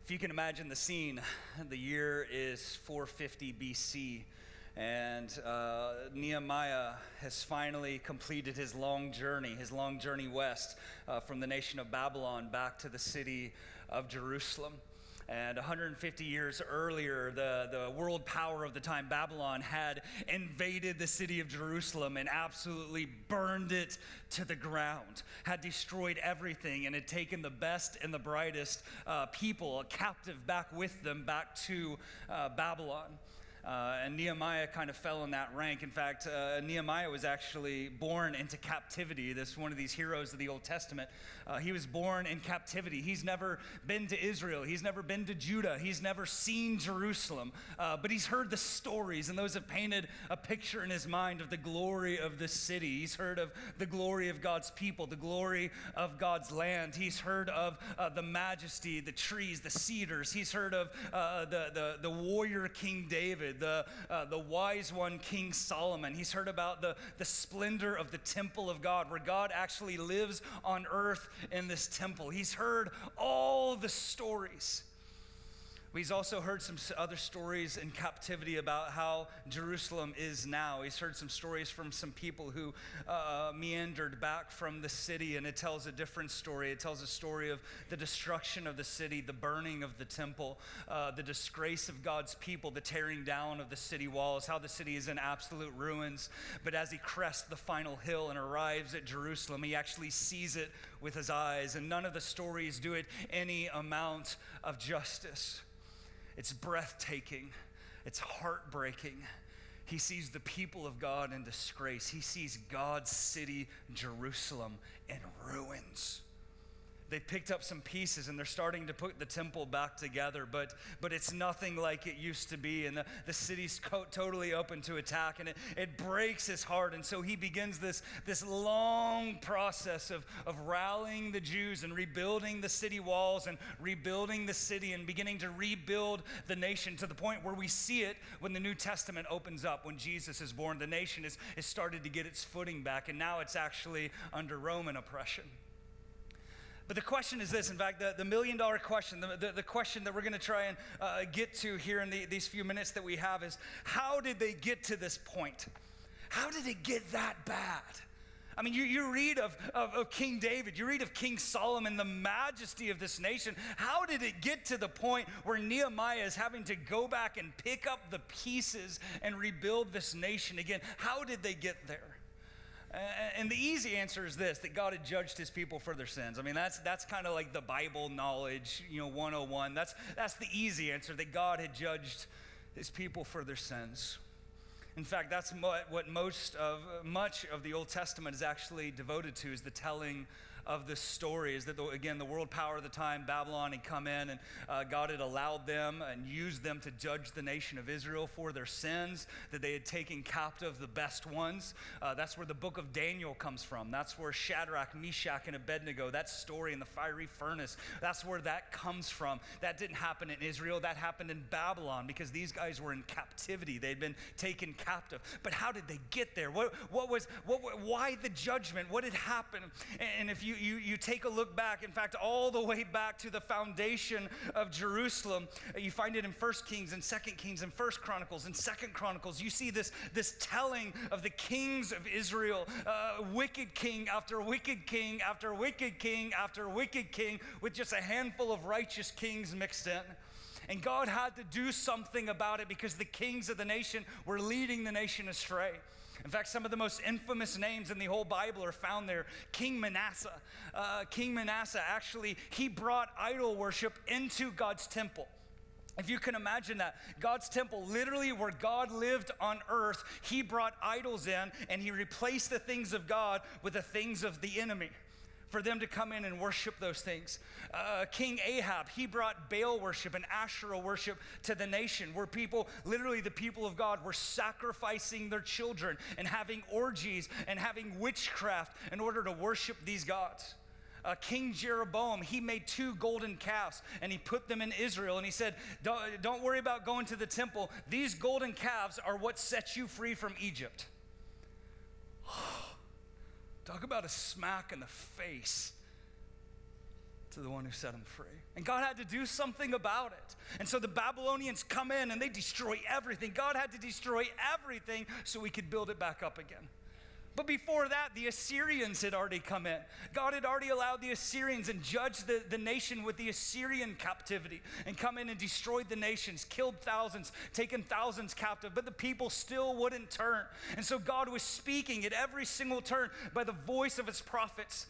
If you can imagine the scene, the year is 450 BC, and Nehemiah has finally completed his long journey west from the nation of Babylon back to the city of Jerusalem. And 150 years earlier, the world power of the time, Babylon, had invaded the city of Jerusalem and absolutely burned it to the ground, had destroyed everything, and had taken the best and the brightest people captive back with them back to Babylon. And Nehemiah kind of fell in that rank. In fact, Nehemiah was actually born into captivity. This one of these heroes of the Old Testament. He was born in captivity. He's never been to Israel. He's never been to Judah. He's never seen Jerusalem. But he's heard the stories, and those have painted a picture in his mind of the glory of this city. He's heard of the glory of God's people, the glory of God's land. He's heard of the majesty, the trees, the cedars. He's heard of the warrior King David, the wise one, King Solomon. He's heard about the splendor of the temple of God, where God actually lives on earth in this temple. He's heard all the stories. But he's also heard some other stories in captivity about how Jerusalem is now. He's heard some stories from some people who meandered back from the city, and it tells a different story. It tells a story of the destruction of the city, the burning of the temple, the disgrace of God's people, the tearing down of the city walls, how the city is in absolute ruins. But as he crests the final hill and arrives at Jerusalem, he actually sees it with his eyes, and none of the stories do it any amount of justice. It's breathtaking. It's heartbreaking. He sees the people of God in disgrace. He sees God's city, Jerusalem, in ruins. They picked up some pieces and they're starting to put the temple back together, but it's nothing like it used to be, and the city's totally open to attack, and it breaks his heart. And so he begins this long process of rallying the Jews and rebuilding the city walls and rebuilding the city and beginning to rebuild the nation, to the point where we see it when the New Testament opens up. When Jesus is born, the nation is started to get its footing back, and now it's actually under Roman oppression. But the question is this, in fact, the million-dollar question, the question that we're going to try and get to here in these few minutes that we have is, how did they get to this point? How did it get that bad? I mean, you read of King David, you read of King Solomon, the majesty of this nation. How did it get to the point where Nehemiah is having to go back and pick up the pieces and rebuild this nation again? How did they get there? And the easy answer is this, that God had judged his people for their sins. I mean, that's kind of like the Bible knowledge, 101. That's the easy answer, that God had judged his people for their sins. In fact, that's what much of the Old Testament is actually devoted to, is the telling of this story. Is that, again, the world power of the time, Babylon, had come in, and God had allowed them and used them to judge the nation of Israel for their sins, that they had taken captive the best ones. That's where the book of Daniel comes from. That's where Shadrach, Meshach, and Abednego, that story in the fiery furnace, that's where that comes from. That didn't happen in Israel. That happened in Babylon, because these guys were in captivity. They'd been taken captive. But how did they get there? Why the judgment? What had happened? And if you take a look back, in fact, all the way back to the foundation of Jerusalem, you find it in 1 Kings and 2 Kings and 1 Chronicles and 2 Chronicles. You see this telling of the kings of Israel, wicked king after wicked king after wicked king after wicked king, with just a handful of righteous kings mixed in. And God had to do something about it, because the kings of the nation were leading the nation astray. In fact, some of the most infamous names in the whole Bible are found there. King Manasseh. King Manasseh, actually, he brought idol worship into God's temple. If you can imagine that, God's temple, literally where God lived on earth, he brought idols in, and he replaced the things of God with the things of the enemy, for them to come in and worship those things. King Ahab, he brought Baal worship and Asherah worship to the nation, where people, literally the people of God, were sacrificing their children and having orgies and having witchcraft in order to worship these gods. King Jeroboam, he made 2 golden calves, and he put them in Israel, and he said, don't worry about going to the temple. These golden calves are what set you free from Egypt. Talk about a smack in the face to the one who set him free. And God had to do something about it. And so the Babylonians come in and they destroy everything. God had to destroy everything so we could build it back up again. But before that, the Assyrians had already come in. God had already allowed the Assyrians and judged the nation with the Assyrian captivity and come in and destroyed the nations, killed thousands, taken thousands captive, but the people still wouldn't turn. And so God was speaking at every single turn by the voice of his prophets.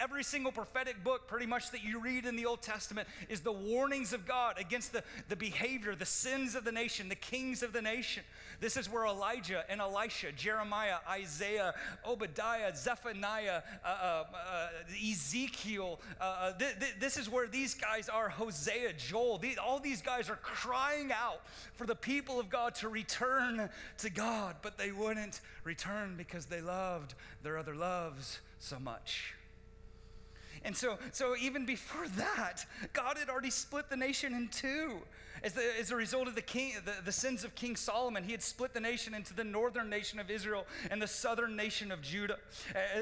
Every single prophetic book pretty much that you read in the Old Testament is the warnings of God against the behavior, the sins of the nation, the kings of the nation. This is where Elijah and Elisha, Jeremiah, Isaiah, Obadiah, Zephaniah, Ezekiel, this is where these guys are, Hosea, Joel. All these guys are crying out for the people of God to return to God, but they wouldn't return because they loved their other loves so much. And so even before that, God had already split the nation in two. As a result of the sins of King Solomon, he had split the nation into the northern nation of Israel and the southern nation of Judah.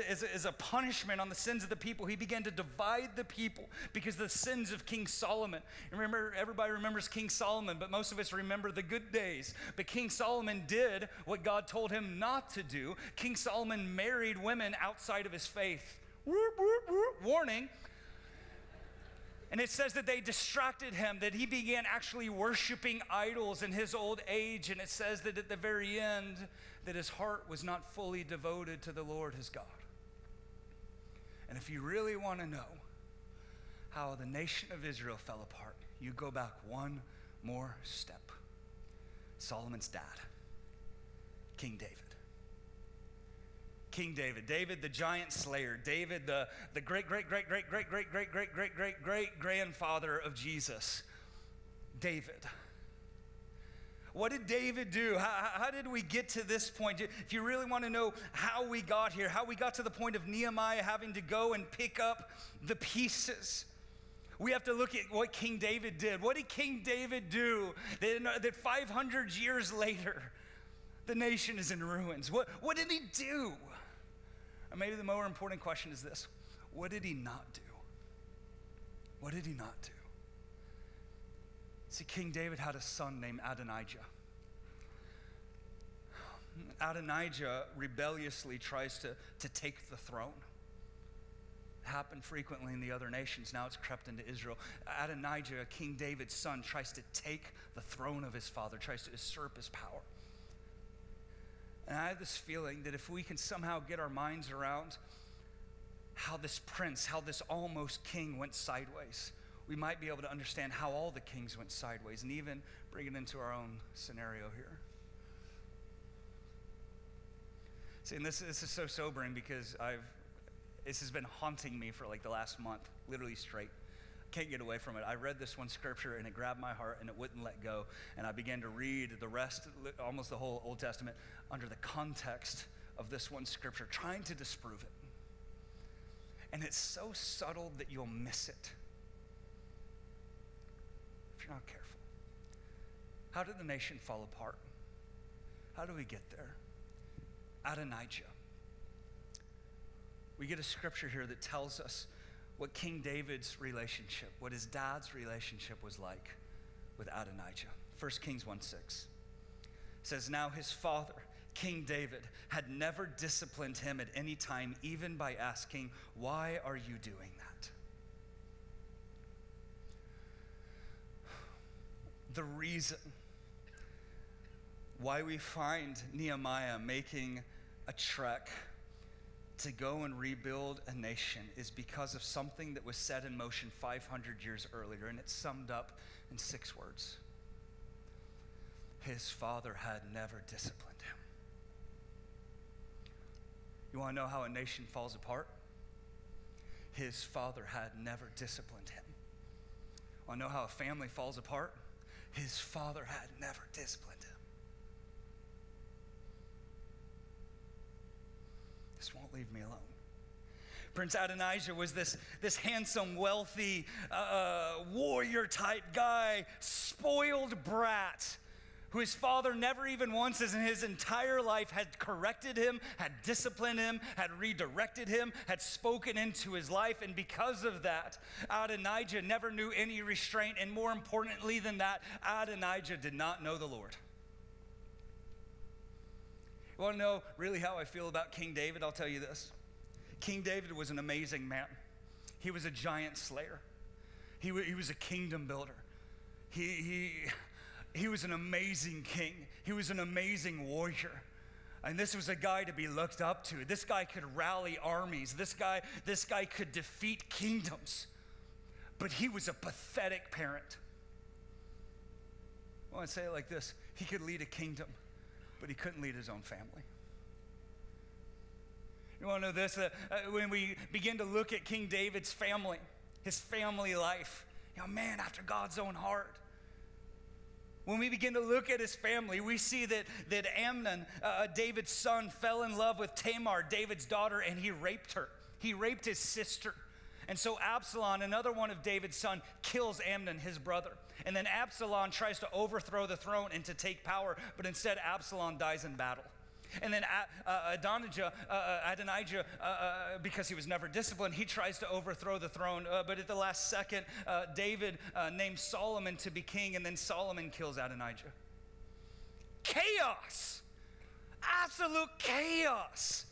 As a punishment on the sins of the people, he began to divide the people because of the sins of King Solomon. Remember, everybody remembers King Solomon, but most of us remember the good days. But King Solomon did what God told him not to do. King Solomon married women outside of his faith. Warning. And it says that they distracted him, that he began actually worshiping idols in his old age. And it says that at the very end, that his heart was not fully devoted to the Lord his God. And if you really want to know how the nation of Israel fell apart, you go back one more step. Solomon's dad, King David. King David, David the giant slayer, David the great grandfather of Jesus. David. What did David do? How did we get to this point? If you really want to know how we got here, how we got to the point of Nehemiah having to go and pick up the pieces, we have to look at what King David did. What did King David do that 500 years later, the nation is in ruins? What did he do? Or maybe the more important question is this: what did he not do? What did he not do? See, King David had a son named Adonijah. Adonijah rebelliously tries to take the throne. It happened frequently in the other nations. Now it's crept into Israel. Adonijah, King David's son, tries to take the throne of his father, tries to usurp his power. And I have this feeling that if we can somehow get our minds around how this prince, how this almost king went sideways, we might be able to understand how all the kings went sideways and even bring it into our own scenario here. See, and this is so sobering because this has been haunting me for like the last month, literally straight. Can't get away from it. I read this one scripture and it grabbed my heart and it wouldn't let go. And I began to read the rest, almost the whole Old Testament, under the context of this one scripture, trying to disprove it. And it's so subtle that you'll miss it if you're not careful. How did the nation fall apart? How do we get there? Adonijah. We get a scripture here that tells us what King David's relationship, what his dad's relationship was like with Adonijah. 1 Kings 1:6 says, now his father, King David, had never disciplined him at any time, even by asking, why are you doing that? The reason why we find Nehemiah making a trek to go and rebuild a nation is because of something that was set in motion 500 years earlier, and it's summed up in 6 words. His father had never disciplined him. You want to know how a nation falls apart? His father had never disciplined him. Want to know how a family falls apart? His father had never disciplined him. This won't leave me alone. Prince Adonijah was this handsome, wealthy, warrior-type guy, spoiled brat, who his father never even once in his entire life had corrected him, had disciplined him, had redirected him, had spoken into his life. And because of that, Adonijah never knew any restraint. And more importantly than that, Adonijah did not know the Lord. You want to know really how I feel about King David? I'll tell you this. King David was an amazing man. He was a giant slayer. He was a kingdom builder. He was an amazing king. He was an amazing warrior. And this was a guy to be looked up to. This guy could rally armies. This guy could defeat kingdoms. But he was a pathetic parent. I want to say it like this. He could lead a kingdom, but he couldn't lead his own family. You want to know this? When we begin to look at King David's family, his family life, man after God's own heart. When we begin to look at his family, we see that Amnon, David's son, fell in love with Tamar, David's daughter, and he raped her. He raped his sister. And so Absalom, another one of David's son, kills Amnon, his brother. And then Absalom tries to overthrow the throne and to take power, but instead Absalom dies in battle. And then Adonijah, because he was never disciplined, he tries to overthrow the throne. But at the last second, David names Solomon to be king, and then Solomon kills Adonijah. Chaos! Absolute chaos!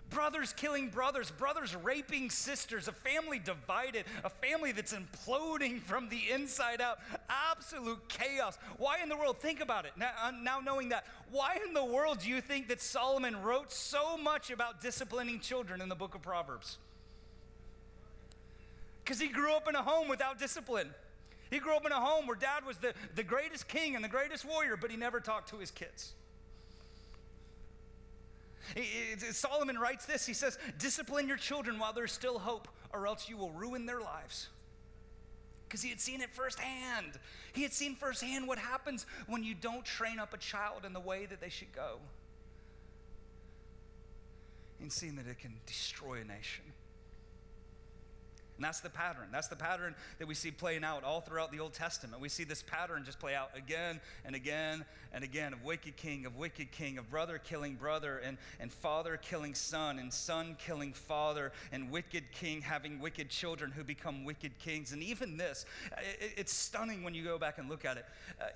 Brothers killing brothers, brothers raping sisters, a family divided, a family that's imploding from the inside out. Absolute chaos. Why in the world, think about it, now knowing that, why in the world do you think that Solomon wrote so much about disciplining children in the book of Proverbs? Because he grew up in a home without discipline. He grew up in a home where dad was the greatest king and the greatest warrior, but he never talked to his kids. Solomon writes this, he says, discipline your children while there's still hope, or else you will ruin their lives. Because he had seen it firsthand. He had seen firsthand what happens when you don't train up a child in the way that they should go. And seen that it can destroy a nation. And that's the pattern. That's the pattern that we see playing out all throughout the Old Testament. We see this pattern just play out again and again and again of wicked king, of brother killing brother, and father killing son, and son killing father, and wicked king having wicked children who become wicked kings. And even this, it's stunning when you go back and look at it.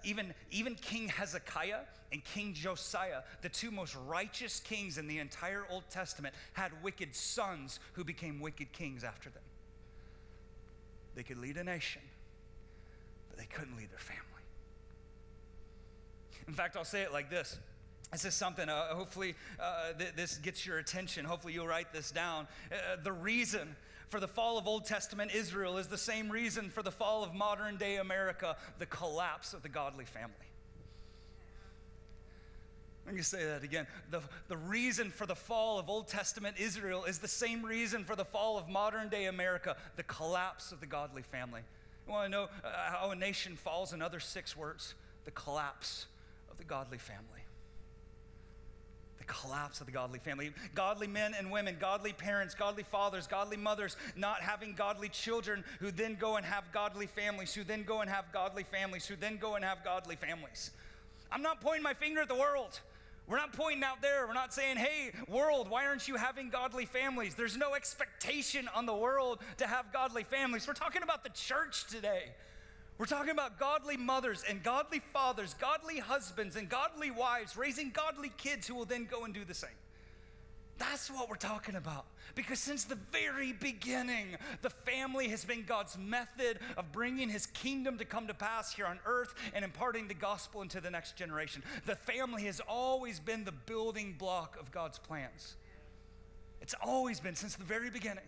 Even King Hezekiah and King Josiah, the two most righteous kings in the entire Old Testament, had wicked sons who became wicked kings after them. They could lead a nation, but they couldn't lead their family. In fact, I'll say it like this. This is something, hopefully this gets your attention. Hopefully you'll write this down. The reason for the fall of Old Testament Israel is the same reason for the fall of modern day America, the collapse of the godly family. Let me say that again. The reason for the fall of Old Testament Israel is the same reason for the fall of modern day America, the collapse of the godly family. You want to know how a nation falls in other 6 words? The collapse of the godly family. The collapse of the godly family. Godly men and women, godly parents, godly fathers, godly mothers, not having godly children who then go and have godly families, who then go and have godly families, who then go and have godly families. I'm not pointing my finger at the world. We're not pointing out there. We're not saying, hey, world, why aren't you having godly families? There's no expectation on the world to have godly families. We're talking about the church today. We're talking about godly mothers and godly fathers, godly husbands and godly wives, raising godly kids who will then go and do the same. That's what we're talking about. Because since the very beginning, the family has been God's method of bringing his kingdom to come to pass here on earth and imparting the gospel into the next generation. The family has always been the building block of God's plans. It's always been since the very beginning.